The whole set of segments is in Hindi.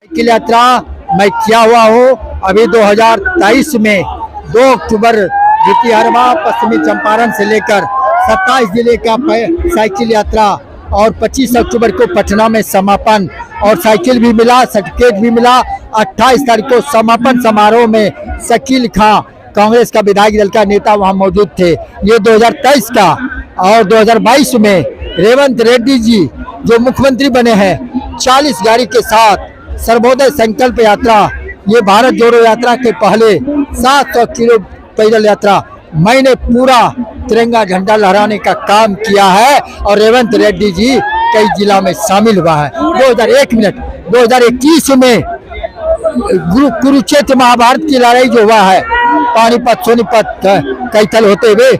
साइकिल यात्रा मैं किया हुआ हूँ। अभी 2023 में 2 अक्टूबर द्वितीय हरवा पश्चिमी चंपारण से लेकर 27 जिले का साइकिल यात्रा और 25 अक्टूबर को पटना में समापन और साइकिल भी मिला, सर्टिफिकेट भी मिला। 28 तारीख को समापन समारोह में शकील खां कांग्रेस का विधायक दल का नेता वहां मौजूद थे। ये 2023 का और 2022 में रेवंत रेड्डी जी जो मुख्यमंत्री बने हैं 40 गाड़ी के साथ सर्वोदय संकल्प यात्रा, ये भारत जोड़ो यात्रा के पहले 700 किलो पैदल यात्रा मैंने पूरा तिरंगा झंडा लहराने का काम किया है और रेवंत रेड्डी जी कई जिला में शामिल हुआ है। 2021 में कुरुक्षेत्र महाभारत की लड़ाई जो हुआ है, पानीपत सोनीपत कैथल होते हुए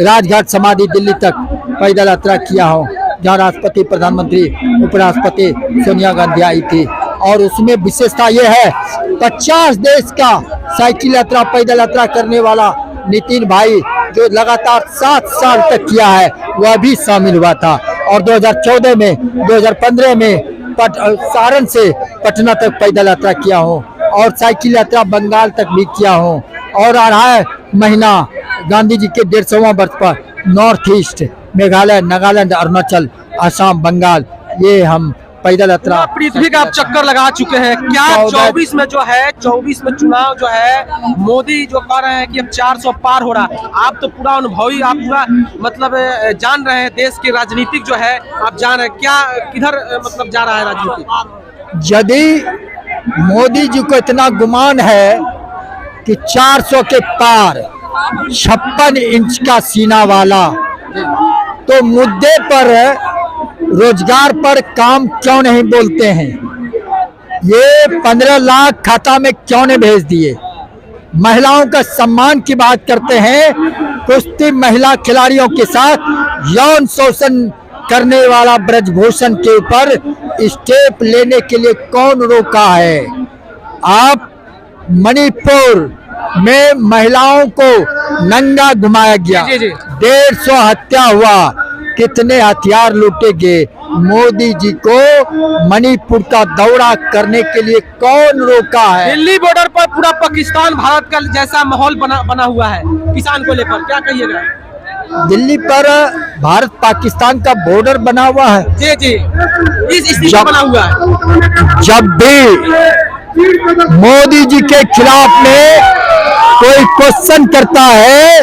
राजघाट समाधि दिल्ली तक पैदल यात्रा किया हूँ, जहाँ राष्ट्रपति प्रधानमंत्री उपराष्ट्रपति सोनिया गांधी आई थी। और उसमें विशेषता ये है 50 देश का साइकिल यात्रा पैदल यात्रा करने वाला नितिन भाई जो लगातार 7 साल तक किया है वह भी शामिल हुआ था। और 2015 में सारण से पटना तक पैदल यात्रा किया हूँ और साइकिल यात्रा बंगाल तक भी किया हूँ। और आ रहा है महीना गांधी जी के 150वां वर्ष पर नॉर्थ ईस्ट मेघालय, नागालैंड, अरुणाचल, असम, बंगाल, ये हम पैदल यात्रा पृथ्वी का आप चक्कर लगा चुके हैं। क्या 24 में जो है 24 में चुनाव जो है मोदी जो कह रहे हैं कि अब 400 पार हो रहा है, आप तो पूरा अनुभवी, आप पूरा मतलब जान रहे हैं देश की राजनीतिक जो है, आप जान रहे हैं क्या किधर मतलब जा रहा है राजनीति। यदि मोदी जी को इतना गुमान है कि 400 के पार 56 इंच का सीना वाला, तो मुद्दे पर रोजगार पर काम क्यों नहीं बोलते हैं? ये 15 लाख खाता में क्यों नहीं भेज दिए? महिलाओं का सम्मान की बात करते हैं, कुश्ती महिला खिलाड़ियों के साथ यौन शोषण करने वाला ब्रजभूषण के ऊपर स्टेप लेने के लिए कौन रोका है? आप मणिपुर में महिलाओं को नंगा घुमाया गया, 150 हत्या हुआ, कितने हथियार लूटे गए। मोदी जी को मणिपुर का दौरा करने के लिए कौन रोका है? दिल्ली बॉर्डर पर पूरा पाकिस्तान भारत का जैसा माहौल बना हुआ है, किसान को लेकर क्या कहिएगा? दिल्ली पर भारत पाकिस्तान का बॉर्डर बना हुआ है। जी इस बना हुआ है। जब भी मोदी जी के खिलाफ में कोई क्वेश्चन करता है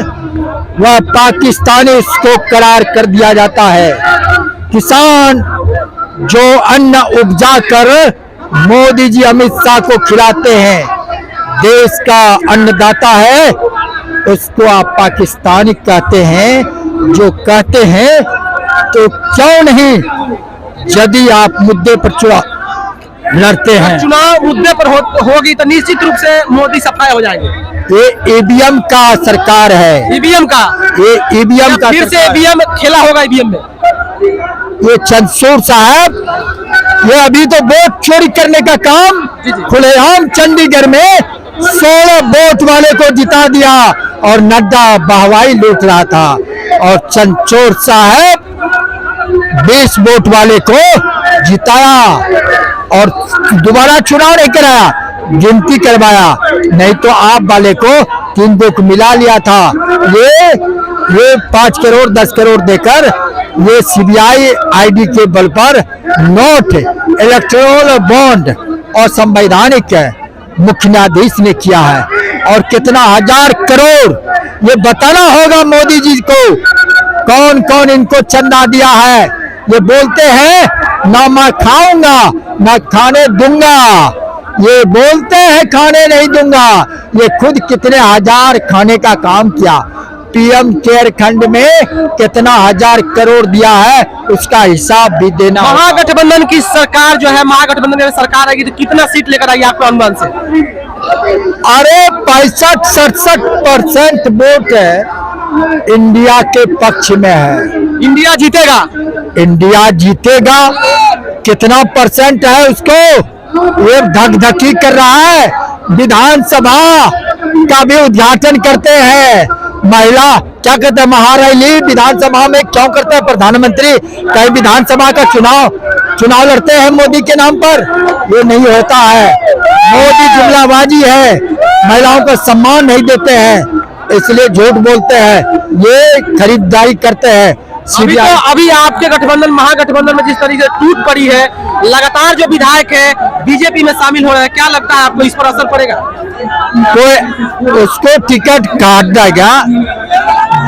वह पाकिस्तानी उसको करार कर दिया जाता है। किसान जो अन्न उपजा कर मोदी जी अमित शाह को खिलाते हैं, देश का अन्नदाता है, उसको आप पाकिस्तानी कहते हैं। जो कहते हैं तो क्यों नहीं, यदि आप मुद्दे पर चुनाव लड़ते हैं, चुनाव मुद्दे पर होगी तो निश्चित रूप से मोदी सफाई हो जाएंगे। ये ईवीएम का सरकार है। ईवीएम का ये ईवीएम का फिर से ईवीएम खेला होगा। ईवीएम में ये चंद्रशूर साहब, ये अभी तो वोट चोरी करने का काम खुलेआम चंडीगढ़ में 16 वोट वाले को जिता दिया और नड्डा वाहवाही लूट रहा था। और चंद्रशूर साहब 20 वोट वाले को जिताया और दोबारा चुनाव नहीं कराया, गिनती करवाया, नहीं तो आप वाले को 3 बुक मिला लिया था। ये 5 करोड़ 10 करोड़ देकर ये सीबीआई आईडी के बल पर नोट, इलेक्टोरल बॉन्ड और संवैधानिक मुख्य न्यायाधीश ने किया है। और कितना 1000 करोड़ ये बताना होगा मोदी जी को, कौन कौन इनको चंदा दिया है। ये बोलते हैं ना मैं खाऊंगा ना खाने दूंगा, ये बोलते हैं खाने नहीं दूंगा, ये खुद कितने 1000 खाने का काम किया। पीएम केयर खंड में कितना 1000 करोड़ दिया है उसका हिसाब भी देना। महागठबंधन की सरकार जो है, महागठबंधन की सरकार आएगी तो कितना सीट लेकर आएगी आपके अनुमान से? अरे 65-67% वोट इंडिया के पक्ष में है। इंडिया जीतेगा। इंडिया जीतेगा। कितना परसेंट है उसको वो धकधकी कर रहा है। विधानसभा का भी उद्घाटन करते हैं, महिला क्या कहते हैं, महारैली विधानसभा में क्यों करते हैं प्रधानमंत्री? कहीं विधानसभा का चुनाव चुनाव लड़ते हैं मोदी के नाम पर, ये नहीं होता है। मोदी जुमलाबाजी है, महिलाओं को सम्मान नहीं देते हैं, इसलिए झूठ बोलते हैं, ये खरीदारी करते हैं। अभी आपके गठबंधन महागठबंधन में जिस तरीके से टूट पड़ी है, लगातार जो विधायक है बीजेपी में शामिल हो रहे हैं, क्या लगता है आपको इस पर असर पड़ेगा? तो उसको टिकट काट देगा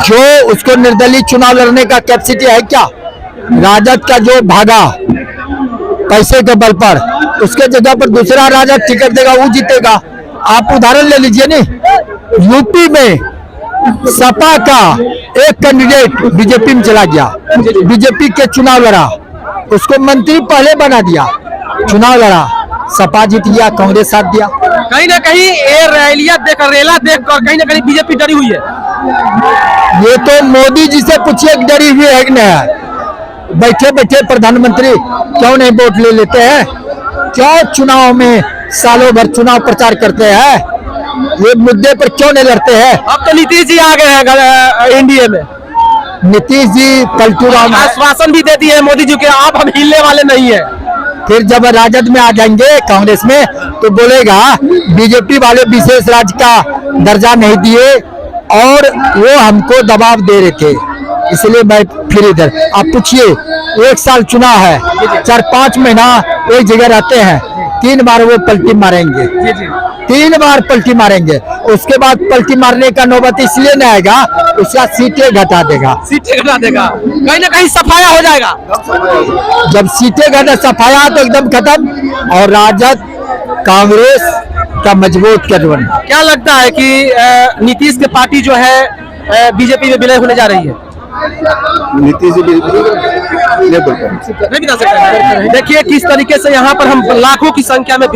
जो उसको निर्दलीय चुनाव लड़ने का कैपेसिटी है क्या? राजद का जो भागा पैसे के बल पर, उसके जगह पर दूसरा राजद टिकट देगा, वो जीतेगा। आप उदाहरण ले लीजिए नहीं, यूपी में सपा का एक कैंडिडेट बीजेपी में चला गया, बीजेपी के चुनाव लड़ा, उसको मंत्री पहले बना दिया, चुनाव लड़ा, सपा जीत गया, कांग्रेस साथ दिया। कहीं ना कहीं ये रैलियां देखकर, रेला देखकर कहीं ना कहीं बीजेपी डरी हुई है। ये तो मोदी जी से पूछिए डरी हुई है कि नहीं? बैठे बैठे प्रधानमंत्री क्यों नहीं वोट ले लेते हैं? क्यों चुनाव में सालों भर चुनाव प्रचार करते हैं? ये मुद्दे पर क्यों नहीं लड़ते हैं? अब तो नीतीश जी आ गए हैं एनडीए में, नीतीश जी पलटू राम आश्वासन भी देती है मोदी जी के, आप हम हिलने वाले नहीं है। फिर जब राजद में आ जाएंगे, कांग्रेस में, तो बोलेगा बीजेपी वाले विशेष राज्य का दर्जा नहीं दिए और वो हमको दबाव दे रहे थे, इसलिए मैं फिर इधर। आप पूछिए, 1 साल चुनाव है, 4-5 महीना एक जगह रहते हैं, 3 बार वो पलटी मारेंगे, 3 बार पलटी मारेंगे, उसके बाद पलटी मारने का नौबत इसलिए नहीं आएगा, उसका सीटें घटा देगा, कहीं ना कहीं सफाया हो जाएगा। जब सीटें घटा सफाया तो एकदम खत्म, और राजद कांग्रेस का मजबूत गठबंधन। क्या लगता है कि नीतीश की पार्टी जो है बीजेपी में विलय होने जा रही है? नीतीश जी नहीं बता सकते। देखिए किस तरीके से यहाँ पर हम लाखों की संख्या में भीड़